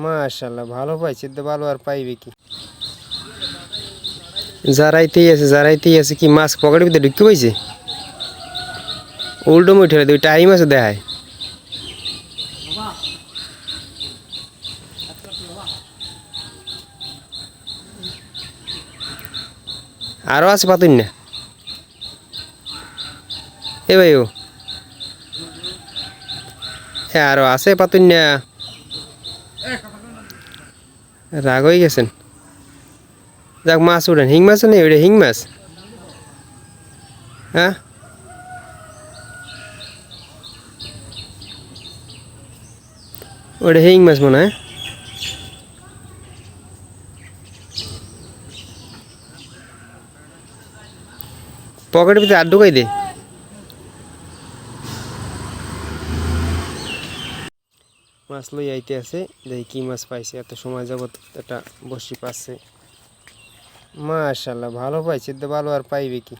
মাশাআল্লাহ ভালো পাইছে তো ভালো আর পাইবে কি যারাইতেই আছে কি মাছ পকেটের ভিতরে ঢুকে পাইছে উল্টো মুঠে দুই টাইম আছে দেখায় আরো আছে পাতুন না এ ভাই ও হ্যাঁ আরো আছে পাতুন না রাগ হয়ে গেছেন যাক মাছ উঠেন হিং মাছ নেই ওইটা হিং মাছ হ্যাঁ ওইটা হিং মাছ মনে হয় পকেটের ভিতরে আর ঢুকাই দে মাছ লই আইতে আছে দেখি কি মাছ পাইছে এত সময় যাবত একটা বসি পাচ্ছে মাশাআল্লাহ ভালো পাইছে তো ভালো আর পাইবে কি